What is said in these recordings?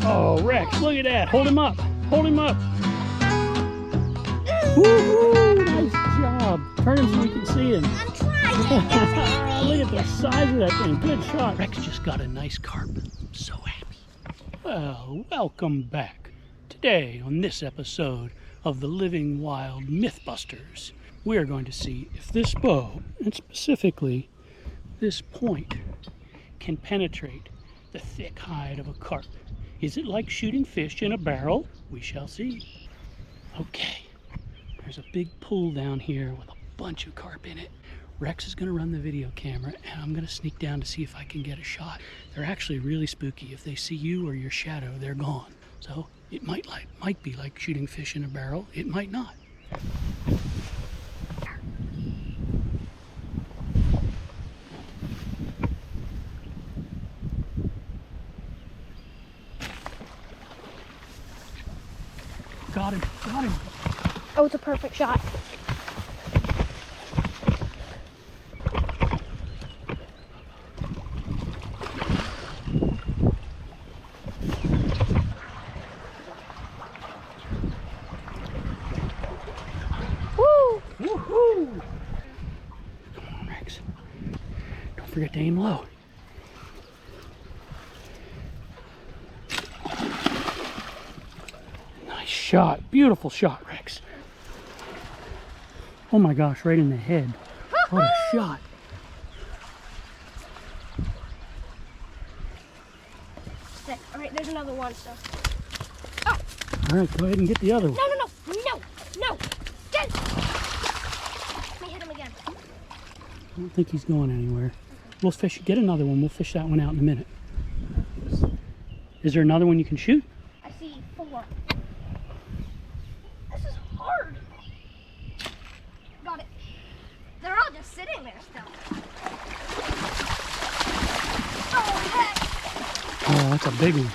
Oh, Rex, look at that. Hold him up. Hold him up. Woo-hoo! Nice job. Turn him so we can see him. I'm trying. Look at the size of that thing. Good shot. Rex just got a nice carp. I'm so happy. Well, welcome back. Today, on this episode of the Living Wild Mythbusters, we are going to see if this bow, and specifically this point, can penetrate the thick hide of a carp. Is it like shooting fish in a barrel? We shall see. Okay, there's a big pool down here with a bunch of carp in it. Rex is going to run the video camera, and I'm going to sneak down to see if I can get a shot. They're actually really spooky. If they see you or your shadow, they're gone. So it might be like shooting fish in a barrel. It might not. Got him, got him. Oh, it's a perfect shot. Woo! Woohoo! Come on, Rex. Don't forget to aim low. Shot. Beautiful shot, Rex. Oh my gosh, right in the head. What a shot. Sick. All right, there's another one, so. Oh. All right, go ahead and get the other one. No. Get. Let me hit him again. I don't think he's going anywhere. We'll fish, get another one. We'll fish that one out in a minute. Is there another one you can shoot? I see 4. This is hard. Got it. They're all just sitting there still. Oh, heck. Oh, that's a big one.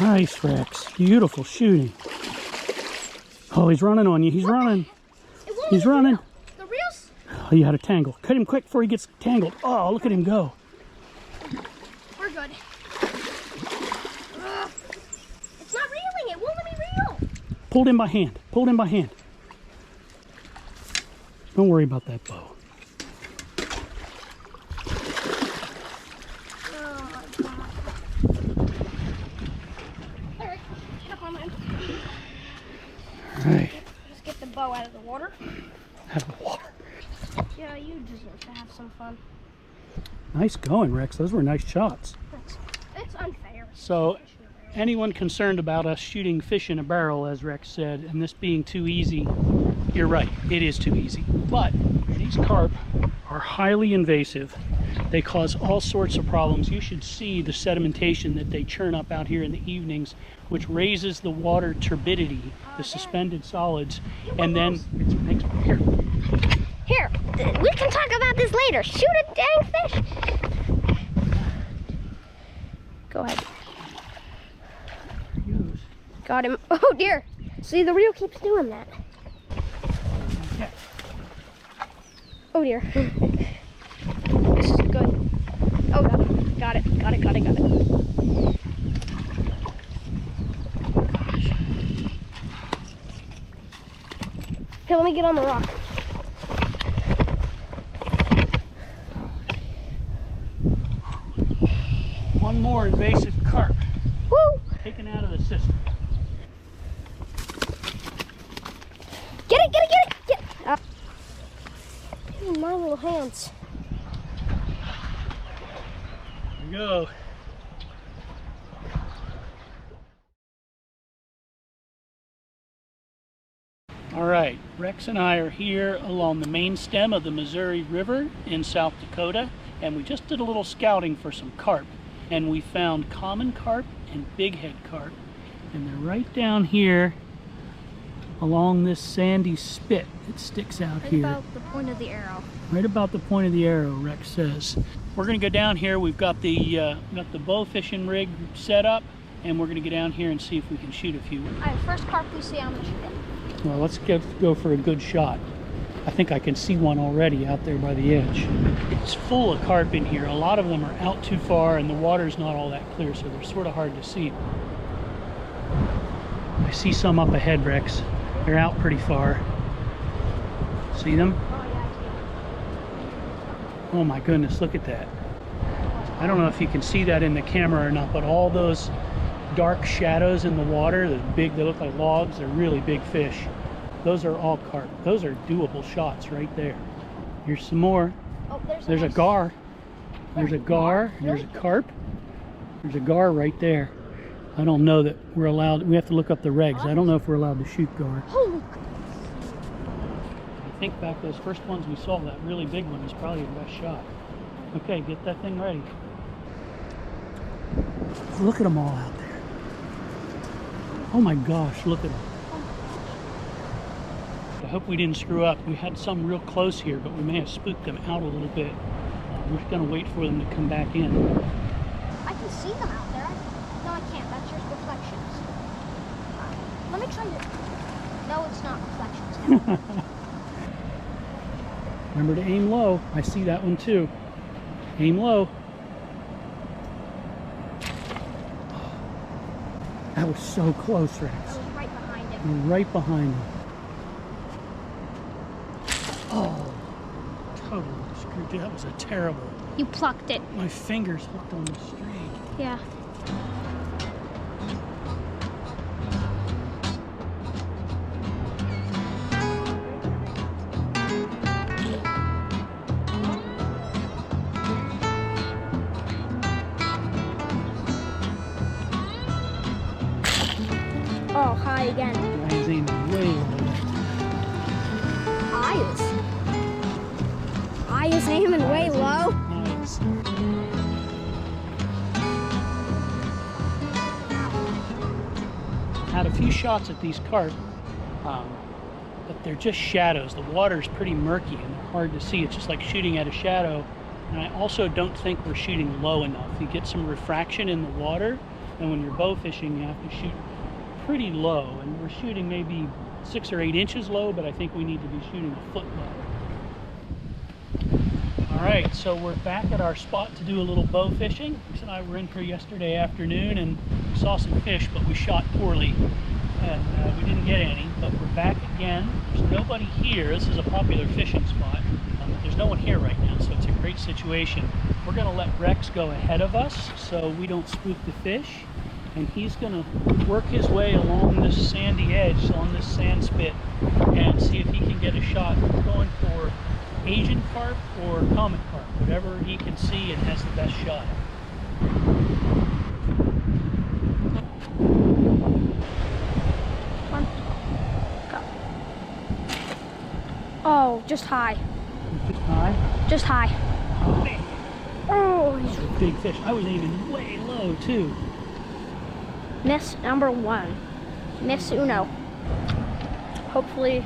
Nice, Rex. Beautiful shooting. Oh, he's running on you. He's running. He's running. The reels? Oh, you had a tangle. Cut him quick before he gets tangled. Oh, look at him go. We're good. It's not reeling. It won't let me reel. Pulled him by hand. Pulled him by hand. Don't worry about that bow. Oh my God. All right, get up on mine. All right. Just get the bow out of the water. Out of the water. Yeah, you deserve to have some fun. Nice going, Rex. Those were nice shots. It's unfair. So, anyone concerned about us shooting fish in a barrel, as Rex said, and this being too easy, you're right, it is too easy. But these carp are highly invasive. They cause all sorts of problems. You should see the sedimentation that they churn up out here in the evenings, which raises the water turbidity, the suspended solids, and then it makes here. Here, we can talk about this later. Shoot a dang fish. Go ahead. Got him. Oh dear. See, the reel keeps doing that. Okay. Oh dear. This is good. Oh, got it. Got it. Here, let me get on the rock. One more invasive carp. Woo! Taken out of the system. Get it! In my little hands. There we go. All right, Rex and I are here along the main stem of the Missouri River in South Dakota, and we just did a little scouting for some carp, and we found common carp and bighead carp, and they're right down here along this sandy spit that sticks out here. Right about the point of the arrow. Right about the point of the arrow, Rex says. We're going to go down here. We've got the bow fishing rig set up, and we're going to go down here and see if we can shoot a few. All right, first carp we see, I'm going to shoot it. Well, let's go for a good shot. I think I can see one already out there by the edge. It's full of carp in here. A lot of them are out too far and the water's not all that clear, so they're sort of hard to see. I see some up ahead, Rex. They're out pretty far. See them? Oh my goodness, look at that. I don't know if you can see that in the camera or not, but all those dark shadows in the water, they look like logs, they're really big fish. Those are all carp. Those are doable shots right there. Here's some more. Oh, there's a gar. There's a gar. There's a carp. There's a gar right there. I don't know that we're allowed. We have to look up the regs. I don't know if we're allowed to shoot gar. I think back those first ones we saw, that really big one is probably the best shot. Okay, get that thing ready. Look at them all out there. Oh my gosh, look at them. I hope we didn't screw up. We had some real close here, but we may have spooked them out a little bit. We're just going to wait for them to come back in. I can see them out there. No, I can't. That's just reflections. Let me try to... No, it's not reflections. Remember to aim low. I see that one too. Aim low. That was so close, Rex. I was right behind him. Right behind him. Oh, totally screwed. Dude, that was a terrible. You plucked it. My fingers hooked on the string. Yeah. Oh, high again. Ryan's aiming way low. I is aiming way low. Nice. Had a few shots at these carp, but they're just shadows. The water's pretty murky and they're hard to see. It's just like shooting at a shadow. And I also don't think we're shooting low enough. You get some refraction in the water, and when you're bow fishing, you have to shoot pretty low. And we're shooting maybe 6 or 8 inches low, but I think we need to be shooting a foot low. All right, so we're back at our spot to do a little bow fishing. Rex and I were in here yesterday afternoon and we saw some fish, but we shot poorly and we didn't get any, but we're back again. There's nobody here. This is a popular fishing spot. There's no one here right now, so it's a great situation. We're gonna let Rex go ahead of us so we don't spook the fish, and he's gonna work his way along this sandy edge on this sand spit and see if he can get a shot. We're going for Asian carp or common carp, whatever he can see and has the best shot. Come on. Go. Oh, just high. Just high? Just high. Oh, he's a big fish. I was aiming way low too. Miss number 1. Miss uno. Hopefully,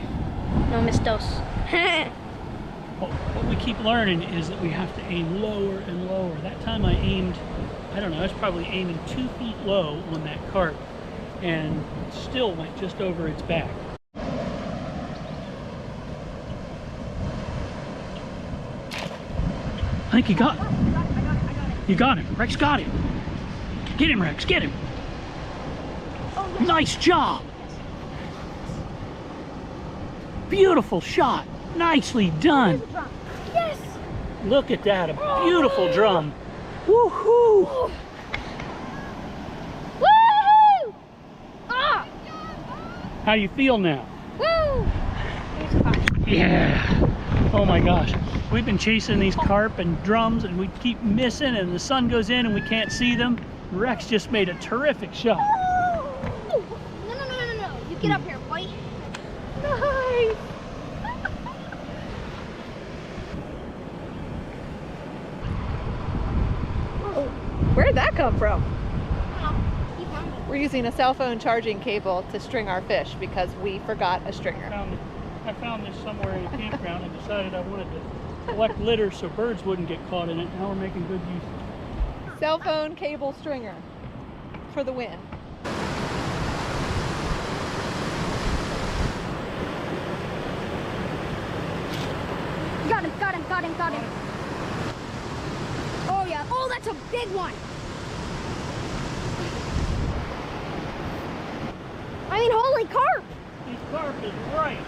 no miss dos. What we keep learning is that we have to aim lower and lower. That time I aimed, I don't know, I was probably aiming 2 feet low on that carp and still went just over its back. I think you got it. I got it. You got him. Rex got him. Get him, Rex. Get him. Oh, yes. Nice job. Beautiful shot. Nicely done. Yes. Look at that. A beautiful drum. Woohoo. Woo! Ah! How do you feel now? Woo! Yeah. Oh my gosh. We've been chasing these carp and drums and we keep missing and the sun goes in and we can't see them. Rex just made a terrific shot. No. You get up here, boy. Nice. Where'd that come from? Keep on. We're using a cell phone charging cable to string our fish because we forgot a stringer. I found this somewhere in a campground and decided I wanted to collect litter so birds wouldn't get caught in it. Now we're making good use of it. Cell phone cable stringer for the win. Got him, got him, got him, got him. Oh yeah, oh that's a big one. I mean, holy carp. These carp is right.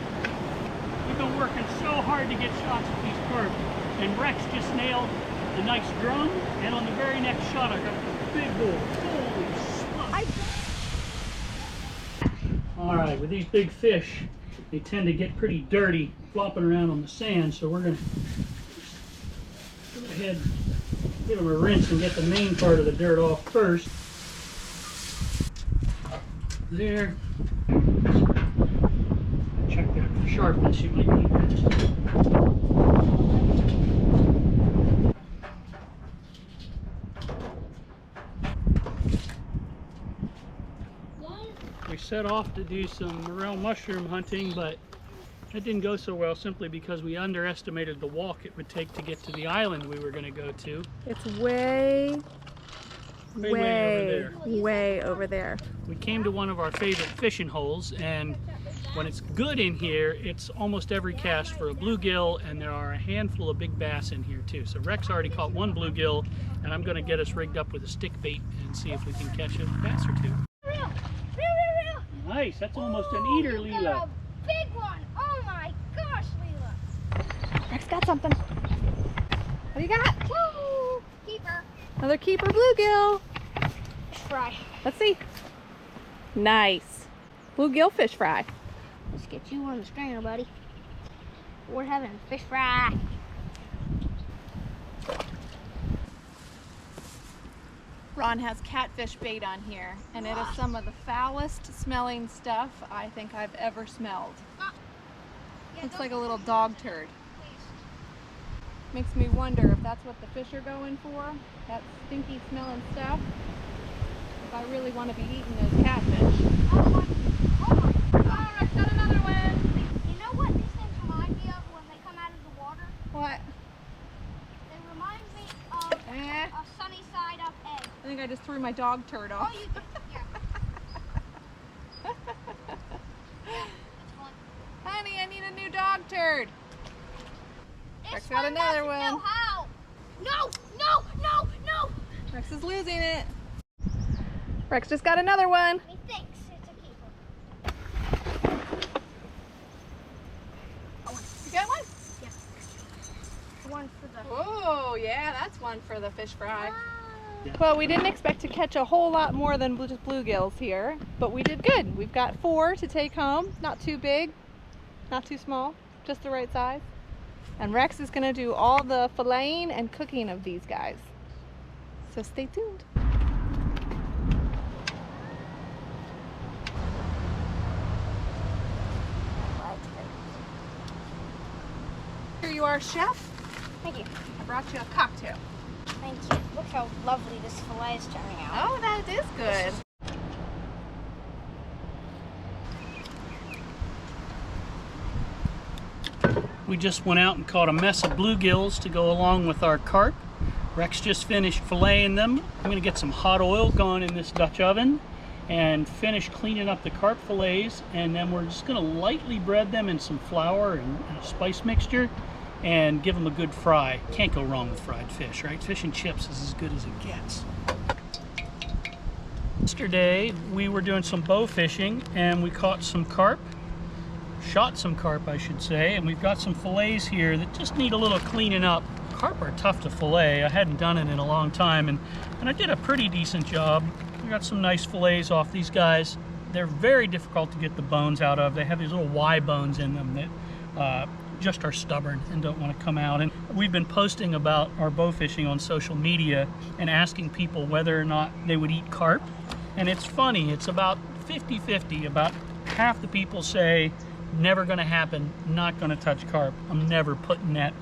We've been working so hard to get shots of these carp, and Rex just nailed a nice drum, and on the very next shot I got a big bull. Holy smokes. All right, with these big fish, they tend to get pretty dirty flopping around on the sand, so we're gonna go ahead and give them a rinse and get the main part of the dirt off first. There. Check that for sharpness, you might need that. We set off to do some morel mushroom hunting, but that didn't go so well simply because we underestimated the walk it would take to get to the island we were going to go to. It's way over there. We came to one of our favorite fishing holes, and when it's good in here, it's almost every cast for a bluegill, and there are a handful of big bass in here too. So Rex already caught one bluegill, and I'm going to get us rigged up with a stick bait and see if we can catch a bass or two. Nice, that's almost an eater, Leela. A big one. Oh my gosh, Leela. Rex got something. What do you got? Woo! Keeper. Another keeper bluegill. Fry. Let's see. Nice. Bluegill fish fry. Let's get you on the stringer, buddy. We're having fish fry. Ron has catfish bait on here, and it is some of the foulest smelling stuff I think I've ever smelled. Looks like a little dog turd. Makes me wonder if that's what the fish are going for, that stinky smelling stuff. If I really want to be eating those catfish. Oh, Rex got another one. you know what these things remind me of when they come out of the water? What? They remind me of a sunny side up egg. I think I just threw my dog turd off. Oh, you did. Yeah. That's fun. Honey, I need a new dog turd. This Rex got another one. Know how. No, no, no, no. Rex is losing it. Rex just got another one. He thinks it's a keeper. You got one? Yeah. One for the... Oh, yeah, that's one for the fish fry. Wow. Well, we didn't expect to catch a whole lot more than just bluegills here, but we did good. We've got 4 to take home. Not too big, not too small, just the right size. And Rex is gonna do all the filleting and cooking of these guys. So stay tuned. Here you are, chef. Thank you. I brought you a cocktail. Thank you. Look how lovely this fillet is turning out. Oh, that is good. We just went out and caught a mess of bluegills to go along with our carp. Rex just finished filleting them. I'm going to get some hot oil going in this Dutch oven and finish cleaning up the carp fillets, and then we're just going to lightly bread them in some flour and a spice mixture and give them a good fry. Can't go wrong with fried fish, right? Fish and chips is as good as it gets. Yesterday we were doing some bow fishing and we caught some carp. Shot some carp, I should say, and we've got some fillets here that just need a little cleaning up. Carp are tough to fillet. I hadn't done it in a long time, and I did a pretty decent job. We got some nice fillets off these guys. They're very difficult to get the bones out of. They have these little Y bones in them that just are stubborn and don't want to come out. And we've been posting about our bow fishing on social media and asking people whether or not they would eat carp. And it's funny, it's about 50-50. About half the people say, never gonna happen, not gonna touch carp. I'm never putting that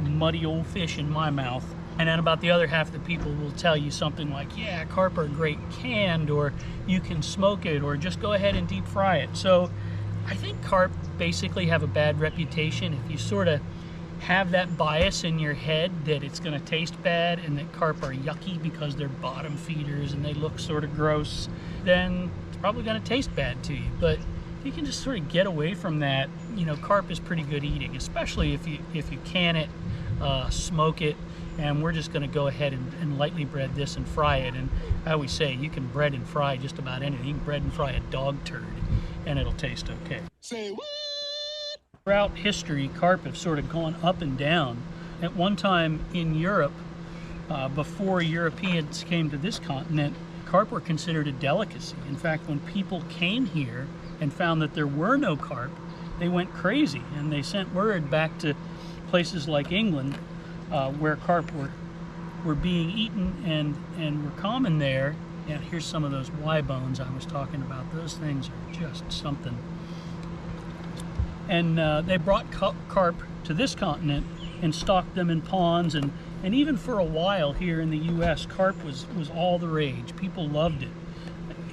muddy old fish in my mouth. And then about the other half of the people will tell you something like, yeah, carp are great canned, or you can smoke it, or just go ahead and deep fry it. So I think carp basically have a bad reputation. If you sort of have that bias in your head that it's gonna taste bad and that carp are yucky because they're bottom feeders and they look sort of gross, then it's probably gonna taste bad to you. But if you can just sort of get away from that, you know, carp is pretty good eating, especially if you can it, smoke it. And we're just going to go ahead and lightly bread this and fry it. And I always say you can bread and fry just about anything. You can bread and fry a dog turd and it'll taste okay. Say what? Throughout history, carp have sort of gone up and down. At one time in Europe, before Europeans came to this continent, carp were considered a delicacy. In fact, when people came here and found that there were no carp, they went crazy and they sent word back to places like England, where carp were being eaten and were common there. And here's some of those Y bones I was talking about. Those things are just something. And they brought carp to this continent and stocked them in ponds, and even for a while here in the US, carp was all the rage. People loved it.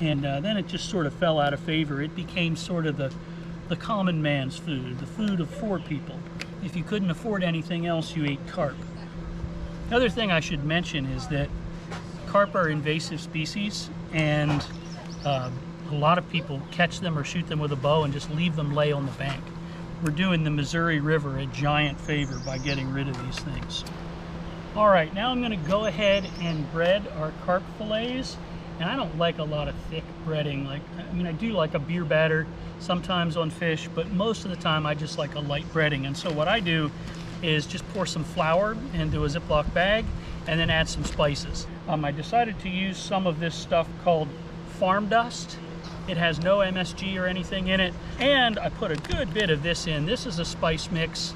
And then it just sort of fell out of favor. It became sort of the common man's food, the food of 4 people. If you couldn't afford anything else, you ate carp. The other thing I should mention is that carp are invasive species, and a lot of people catch them or shoot them with a bow and just leave them lay on the bank. We're doing the Missouri River a giant favor by getting rid of these things. All right, now I'm going to go ahead and bread our carp fillets. And I don't like a lot of thick breading. I mean, I do like a beer batter sometimes on fish, but most of the time I just like a light breading. And so what I do is just pour some flour into a Ziploc bag and then add some spices. I decided to use some of this stuff called farm dust. It has no MSG or anything in it. And I put a good bit of this in. This is a spice mix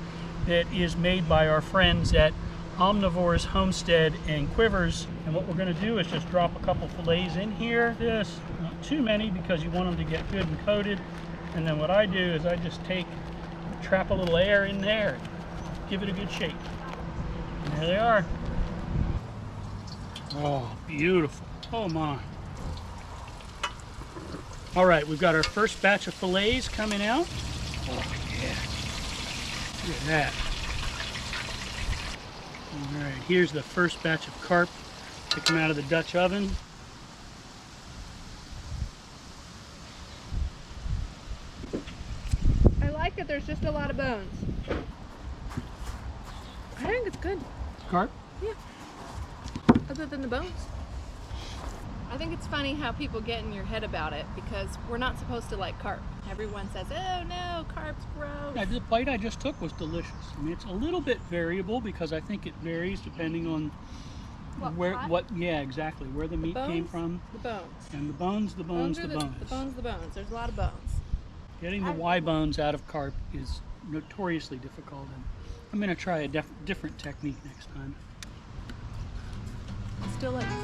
that is made by our friends at Omnivore's Homestead and Quivers. And what we're going to do is just drop a couple fillets in here. This, not too many because you want them to get good and coated. And then what I do is I just trap a little air in there, give it a good shake. And there they are. Oh, beautiful. Oh my. All right, we've got our first batch of fillets coming out. Oh yeah, look at that. All right, here's the first batch of carp to come out of the Dutch oven. I like it. There's just a lot of bones. I think it's good. Carp? Yeah. Other than the bones. I think it's funny how people get in your head about it, because we're not supposed to like carp. Everyone says, oh no, carp's gross. Yeah, the bite I just took was delicious. I mean, it's a little bit variable because I think it varies depending on yeah, exactly, where the meat came from. The bones. And the bones. The bones. There's a lot of bones. Getting the Y bones out of carp is notoriously difficult, and I'm going to try a different technique next time. I still like the